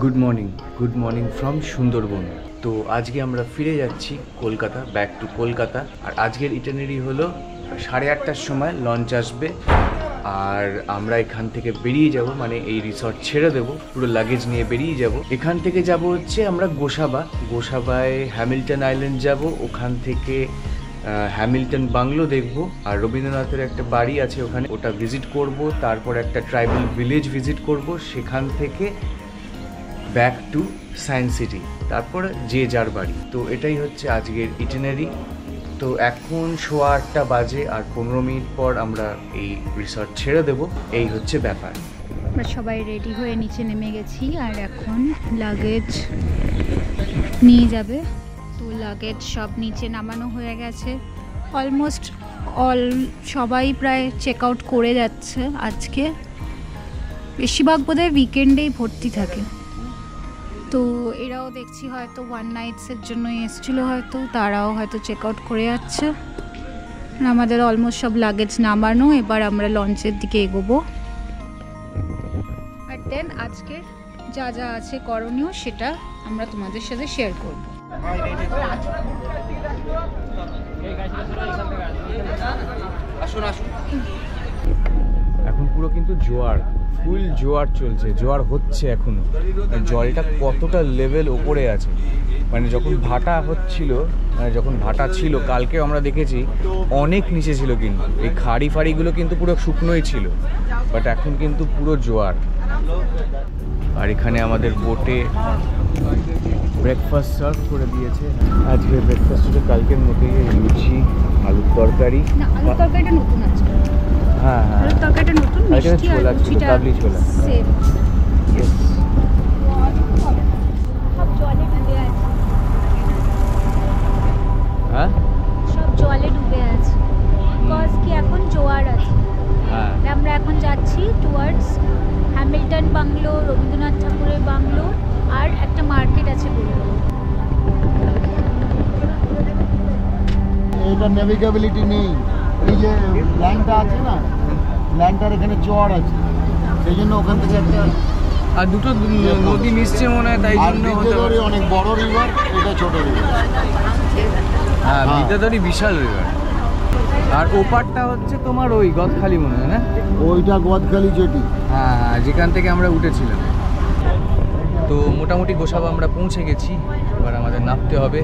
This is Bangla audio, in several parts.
Good morning from Sundarban. তো আজকে আমরা ফিরে যাচ্ছি কলকাতা, ব্যাক টু কলকাতা। আর আজকের ইটারনারি হলো 8:30টার সময় লঞ্চ আসবে, আর আমরা এখান থেকে বেরিয়ে যাব, মানে এই রিসর্ট ছেড়ে দেব, পুরো লাগেজ নিয়ে বেরিয়ে যাব। এখান থেকে যাব হচ্ছে আমরা গোসাবায় হ্যামিল্টন আইল্যান্ড যাব, ওখান থেকে হ্যামিল্টন বাংলো দেখব, আর রবীন্দ্রনাথের একটা বাড়ি আছে ওখানে, ওটা ভিজিট করব। তারপর একটা ট্রাইবাল ভিলেজ ভিজিট করব, সেখান থেকে ব্যাক টু সায়েন্স সিটি, তারপর যে যার বাড়ি। তো এটাই হচ্ছে আজকের ইটিনারি। তো এখন 8:15 বাজে, আর 15 মিনিট পর আমরা এই রিসর্ট ছেড়ে দেব। এই হচ্ছে ব্যাপার। আমরা সবাই রেডি হয়ে নিচে নেমে গেছি, আর এখন লাগেজ নিয়ে যাবে। তো লাগেজ সব নিচে নামানো হয়ে গেছে, অলমোস্ট সবাই প্রায় চেক আউট করে যাচ্ছে। আজকে বেশিরভাগ বোধহয় উইকেন্ডেই ভর্তি থাকে। তো এরাও দেখছি হয়তো 1 নাইটসের জন্য এসেছিলো, হয়তো তারাও হয়তো চেক আউট করে যাচ্ছে। আমাদের অলমোস্ট সব লাগেজ নামানো, এবার আমরা লঞ্চের দিকে এগোবো। আর দেন আজকে যা যা আছে করণীয় সেটা আমরা তোমাদের সাথে শেয়ার করবো। এখন পুরো কিন্তু ফুল জোয়ার চলছে, জোয়ার হচ্ছে এখনো। জলটা কতটা লেভেল ওপরে আছে, মানে যখন ভাটা হচ্ছিল, মানে যখন ভাটা ছিল কালকে আমরা দেখেছি অনেক নিচে ছিল, কিন্তু এই খাড়ি ফাড়িগুলো কিন্তু পুরো শুকনোই ছিল, বাট এখন কিন্তু পুরো জোয়ার। আর এখানে আমাদের বোটে ব্রেকফাস্ট সার্ভ করে দিয়েছে। আজকে ব্রেকফাস্ট হচ্ছে কালকের মতোই, লুচি, আলুর তরকারি। আলুর তরকারিটা নতুন আছে। হ্যাঁ, আলুর তরকারিটা নতুন, মিষ্টি আর লুচিটা কাবলি ছোলা সেম। সব জলে ডুবে আছে। হ্যাঁ, সব জলে ডুবে আছে, বিকজ কি এখন জোয়ার আছে। হ্যাঁ, আমরা এখন যাচ্ছি টুয়ার্ডস হ্যামিল্টন বাংলো, রবীন্দ্রনাথ ঠাকুরের বাংলো, আর একটা মার্কেট আছে বললো। এটা নেভিগেবিলিটি নেই, এই যে ল্যান্ডটা আছে না, ল্যান্ডটার এখানে চড় আছে, সেই জন্য ওখান থেকে একটা আর দুটো নদী মিশছে মনে হয়, তাই জন্য হতে পারে। অনেক বড় রিভার, এটা ছোট রিভার। হ্যাঁ, বিদ্যাধরী বিশাল রিভার। আর ওপারটা হচ্ছে তোমার ওই গদখালি মনে হয় না? ওইটা গদখালি জেটি। হ্যাঁ হ্যাঁ, যেখান থেকে আমরা উঠেছিলাম। তো মোটামুটি গোসাবা আমরা পৌঁছে গেছি, এবার আমাদের নামতে হবে,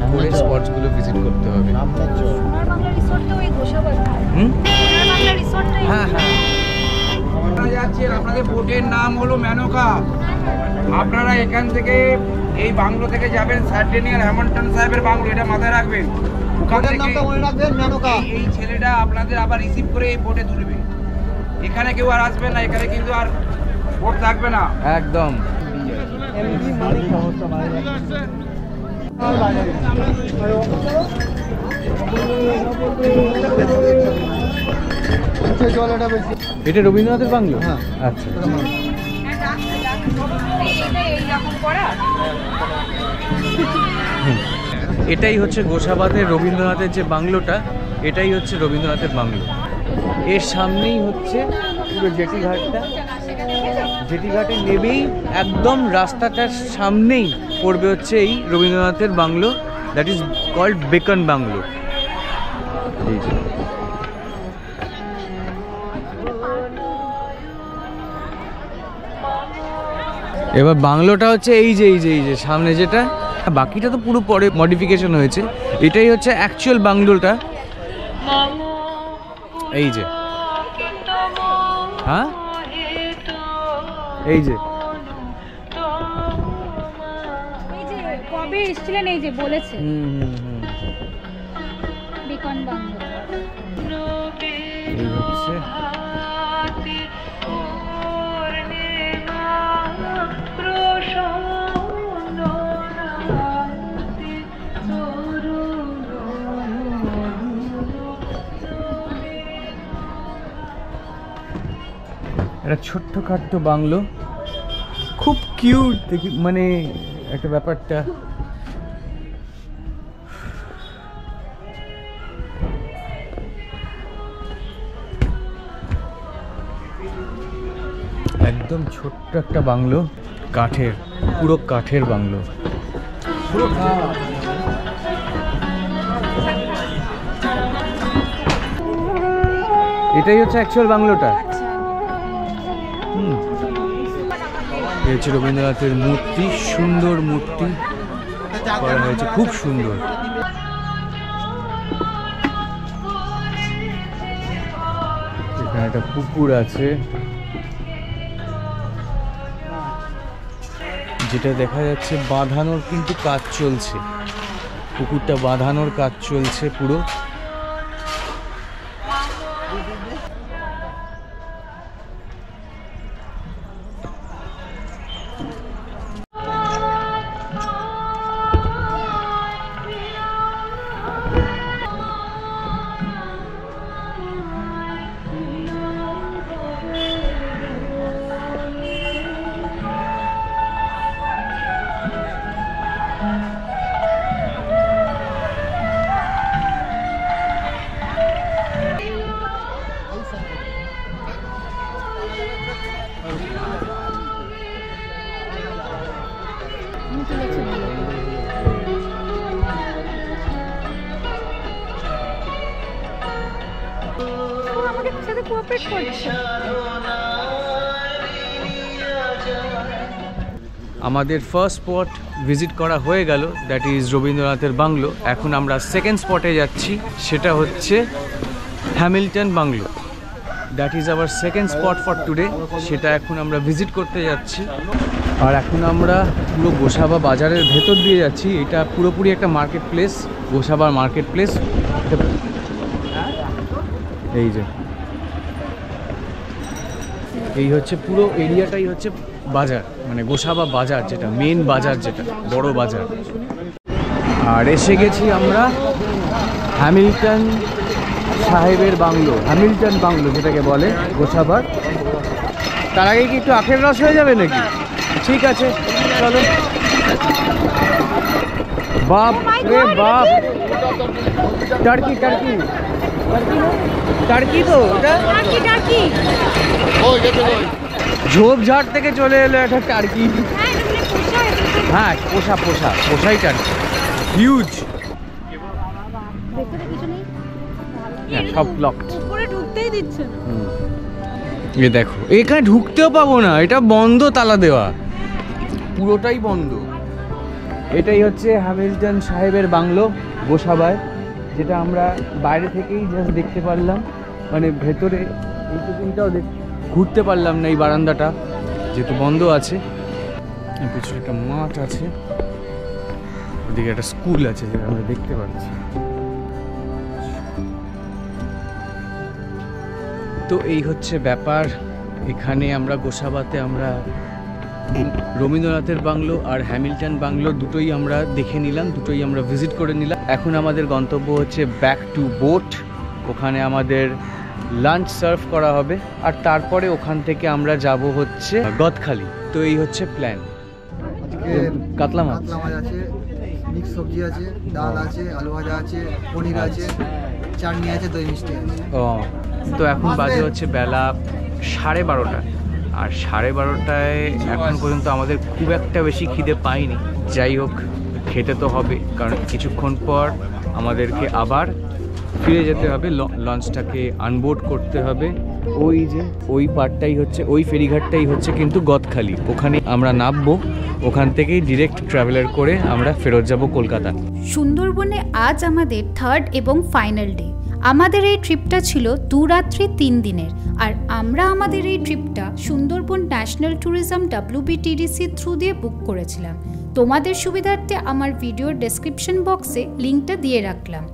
ঘুরে স্পটসগুলো ভিজিট করতে হবে। সোনার বাংলা রিসর্টটা ওই গোসাবার। সোনার বাংলা রিসর্টটাই। হ্যাঁ হ্যাঁ, যাচ্ছেন, আপনাদের বোটের নাম হলো মেনকা। আপনারা এখান থেকে এই বাংলো থেকে যাবেন সার্ডেনিয়ার হ্যামিল্টন সাহেবের বাংলো, এটা মাথায় রাখবেন। ওখান থেকে এই ছেলেটা আপনাদের আবার রিসিভ করে এই বোটে তুলবে। এখানে কেউ আর আসবে না, এখানে কিন্তু আর বোট থাকবে না একদম। এটা রবীন্দ্রনাথের বাংলো? হ্যাঁ, আচ্ছা। এটাই হচ্ছে গোসাবাদের রবীন্দ্রনাথের যে বাংলোটা, এটাই হচ্ছে রবীন্দ্রনাথের বাংলো। এর সামনেই হচ্ছে পুরো জেটিঘাটটা। জেটিঘাটে নেবেই একদম রাস্তাটার সামনেই পড়বে হচ্ছে এই রবীন্দ্রনাথের bungalow, that is called Bacon bungalow. এবার বাংলোটা হচ্ছে এই যে সামনে যেটা, বাকিটা তো পুরো পরে মডিফিকেশন হয়েছে। এটাই হচ্ছে অ্যাকচুয়াল বাংলোটা। এই যে, হ্যাঁ, এই যে কবে এসেছিলেন এই যে বলেছে বেকন বাংলো। এই হচ্ছে একটা ছোট্টখাট্ট বাংলো, খুব কিউট দেখি, মানে একটা ব্যাপারটা। একদম ছোট্ট একটা বাংলো, কাঠের, পুরো কাঠের বাংলো। এটাই হচ্ছে অ্যাকচুয়াল বাংলোটা। এই হচ্ছে রবীন্দ্রনাথের মূর্তি, সুন্দর মূর্তি করা হয়েছে, খুব সুন্দর। এখানে একটা পুকুর আছে, যেটা দেখা যাচ্ছে বাঁধানোর কিন্তু কাজ চলছে, পুকুরটা বাঁধানোর কাজ চলছে পুরো। আমাদের ফার্স্ট স্পট ভিজিট করা হয়ে গেল, দ্যাট ইজ রবীন্দ্রনাথের বাংলো। এখন আমরা সেকেন্ড স্পটে যাচ্ছি, সেটা হচ্ছে Hamilton bungalow. That is our second spot for today, সেটা এখন আমরা ভিজিট করতে যাচ্ছি। আর এখন আমরা পুরো গোসাবা বাজারের ভেতর দিয়ে যাচ্ছি। এটা পুরোপুরি একটা মার্কেট প্লেস, গোসাবার মার্কেট প্লেস। এই যে এই হচ্ছে পুরো এরিয়াটাই হচ্ছে বাজার, মানে গোসাবা বাজার, যেটা মেন বাজার, যেটা বড় বাজার। আর এসে গেছি আমরা হ্যামিল্টন সাহেবের বাংলো, হ্যামিল্টন বাংলো যেটাকে বলে গোসাবার। তার আগে কি একটু আখের রস হয়ে যাবে নাকি? ঠিক আছে, চলো। বাপ রে বাপ, টার্কি টার্কি টার্কি, তো এটা ঝোপঝাড় থেকে চলে এলো একটা টার্কি। হ্যাঁ, পোষাই টার্কি, হিউজ। সব লকড, উপরে ঢুকতেই দিচ্ছে না। এ দেখো, এখানে ঢুকতেও পাবো না, এটা বন্ধ, তালা দেওয়া, পুরোটাই বন্ধ। এটাই হচ্ছে হ্যামিল্টন সাহেবের বাংলো গোসাবায়, যেটা আমরা বাইরে থেকেই জাস্ট দেখতে পারলাম, মানে ভেতরে এইটুকুটাও ঘুরতে পারলাম না, এই বারান্দাটা যেহেতু বন্ধ আছে। পিছনে একটা মাঠ আছে, ওদিকে একটা স্কুল আছে যেটা আমরা দেখতে পাচ্ছি। তো এই হচ্ছে ব্যাপার। এখানে আমরা গোসাবাতে আমরা রবীন্দ্রনাথের বাংলো আর হ্যামিল্টন বাংলো দুটোই আমরা দেখে নিলাম, দুটোই আমরা ভিজিট করে নিলাম। এখন আমাদের গন্তব্য হচ্ছে ব্যাক টু বোট। ওখানে আমাদের লাঞ্চ সার্ভ করা হবে, আর তারপরে ওখান থেকে আমরা যাব হচ্ছে গদখালি। তো এই হচ্ছে প্ল্যান। কাতলা মাছ আছে, মিক্স সবজি আছে, ডাল আছে, আলু ভাজা আছে, পনির আছে, চাটনি আছে, দই মিষ্টি আছে। ও, তো এখন বাজে হচ্ছে বেলা 12:30, আর 12:30টায় এখন পর্যন্ত আমাদের খুব একটা বেশি খিদে পাইনি। যাই হোক, খেতে তো হবে, কারণ কিছুক্ষণ পর আমাদেরকে আবার ফিরে যেতে হবে, লঞ্চটাকে আনবোর্ড করতে হবে। ওই যে ওই পার্টটাই হচ্ছে, ওই ফেরিঘাটটাই হচ্ছে কিন্তু গদখালি, ওখানে আমরা নামবো। ওখান থেকেই ডিরেক্ট ট্রাভেলার করে আমরা ফেরত যাব কলকাতা। সুন্দরবনে আজ আমাদের থার্ড এবং ফাইনাল ডে। আমাদের এই ট্রিপটা ছিল 2 রাত্রি 3 দিনের, আর আমরা আমাদের এই ট্রিপটা Sundarban national tourism WBTDC through দিয়ে বুক করেছিলাম। তোমাদের সুবিধার্থে আমার ভিডিওর ডেসক্রিপশন বক্সে লিঙ্কটা দিয়ে রাখলাম।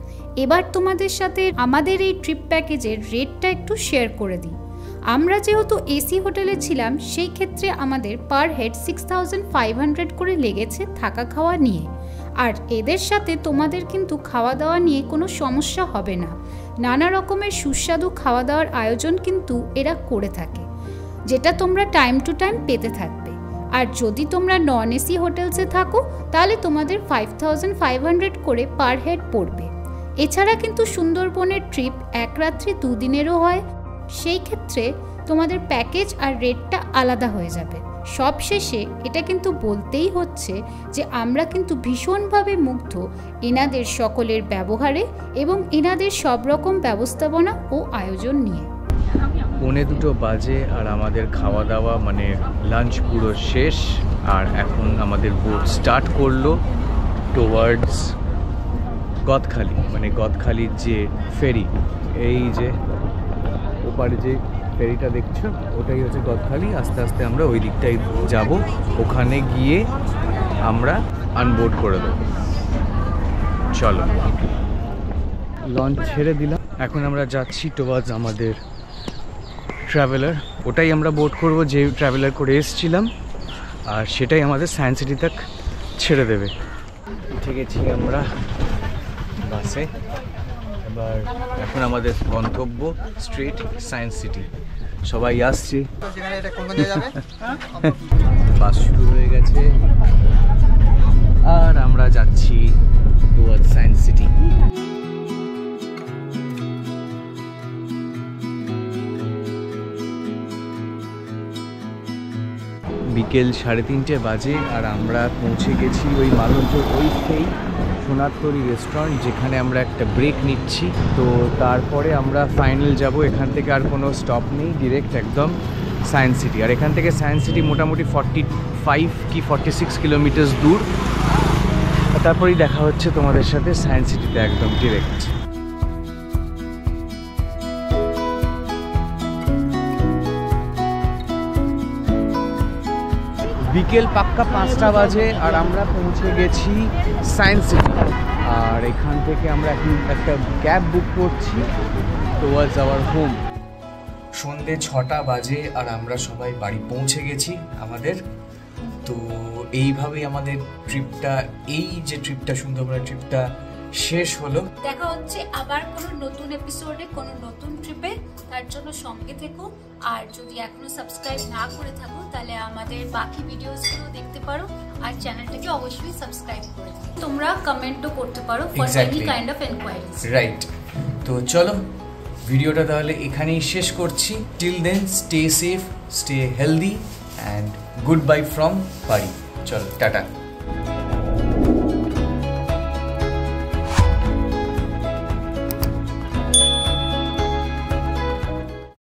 এবার তোমাদের সাথে আমাদের এই ট্রিপ প্যাকেজের রেটটা একটু শেয়ার করে দিই। আমরা যেহেতু এসি হোটেলে ছিলাম, সেই ক্ষেত্রে আমাদের পার হেড 6500 করে লেগেছে থাকা খাওয়া নিয়ে। আর এদের সাথে তোমাদের কিন্তু খাওয়া দাওয়া নিয়ে কোনো সমস্যা হবে না। নানা রকমের সুস্বাদু খাওয়া দাওয়ার আয়োজন কিন্তু এরা করে থাকে, যেটা তোমরা টাইম টু টাইম পেতে থাকবে। আর যদি তোমরা নন এসি হোটেলসে থাকো, তাহলে তোমাদের 5500 করে পার হেড পড়বে। এছাড়া কিন্তু সুন্দরবনের ট্রিপ 1 রাত্রি 2 দিনেরও হয়। সেই ক্ষেত্রে তোমাদের প্যাকেজ আর রেটটা আলাদা হয়ে যাবে। সবশেষে এটা কিন্তু বলতেই হচ্ছে যে আমরা কিন্তু ভীষণভাবে মুগ্ধ এনাদের সকলের ব্যবহারে এবং এনাদের সব রকম ব্যবস্থাপনা ও আয়োজন নিয়ে। 1:45 বাজে আর আমাদের খাওয়া দাওয়া মানে লাঞ্চ পুরো শেষ, আর এখন আমাদের বোট স্টার্ট করলো টুয়ার্ডস গদখালি, মানে গদখালির যে ফেরি, এই যে ওপারে যে ফেরিটা দেখছো ওটাই হচ্ছে গদখালি। আস্তে আস্তে আমরা ওই দিকটাই যাব, ওখানে গিয়ে আমরা আনবোর্ড করে দেবো। চলো, লঞ্চ ছেড়ে দিলাম, এখন আমরা যাচ্ছি টুয়ার্ডস আমাদের ট্রাভেলার। ওটাই আমরা বোট করব যে ট্রাভেলার করে এসেছিলাম, আর সেটাই আমাদের সায়েন্স সিটি তক ছেড়ে দেবে। উঠে গেছি আমরা বাসে, এবার এখন আমাদের গন্তব্য স্ট্রেট সায়েন্স সিটি। সবাই আসছে, বাস শুরু হয়ে গেছে আর আমরা যাচ্ছি টুয়ার্ডস সায়েন্স সিটি। বিকেল 3:30 বাজে আর আমরা পৌঁছে গেছি ওই মালঞ্চ ওই সেই সোনারতরী রেস্টুরেন্ট, যেখানে আমরা একটা ব্রেক নিচ্ছি। তো তারপরে আমরা ফাইনাল যাব, এখান থেকে আর কোনো স্টপ নেই, ডিরেক্ট একদম সায়েন্স সিটি। আর এখান থেকে সায়েন্স সিটি মোটামুটি 45 কি 46 কিলোমিটার দূর। তারপরেই দেখা হচ্ছে তোমাদের সাথে সায়েন্স সিটিতে একদম ডিরেক্ট। বিকেল পাক্কা 5টা বাজে আর আমরা পৌঁছে গেছি সায়েন্স সিটি। আর এখান থেকে আমরা এখন একটা ক্যাব বুক করছি টুয়ার্ডস আওয়ার হোম। সন্ধে 6টা বাজে আর আমরা সবাই বাড়ি পৌঁছে গেছি আমাদের। তো এইভাবেই আমাদের ট্রিপটা, এই যে ট্রিপটা সুন্দরবনের ট্রিপটা শেষ হলো। দেখা হচ্ছে আবার কোনো নতুন এপিসোডে, কোনো নতুন ট্রিপে। তার জন্য সঙ্গে থেকো, আর যদি এখনো সাবস্ক্রাইব না করে থাকো তাহলে আমাদের বাকি ভিডিওসগুলো দেখতে পারো, আর চ্যানেলটাকে অবশ্যই সাবস্ক্রাইব করে দিও। তোমরা কমেন্টও করতে পারো for any kind of enquiries. Right, তো চলো ভিডিওটা তাহলে এখানেই শেষ করছি। Till then stay safe, stay healthy and good bye from বাড়ি। চলো, টাটা।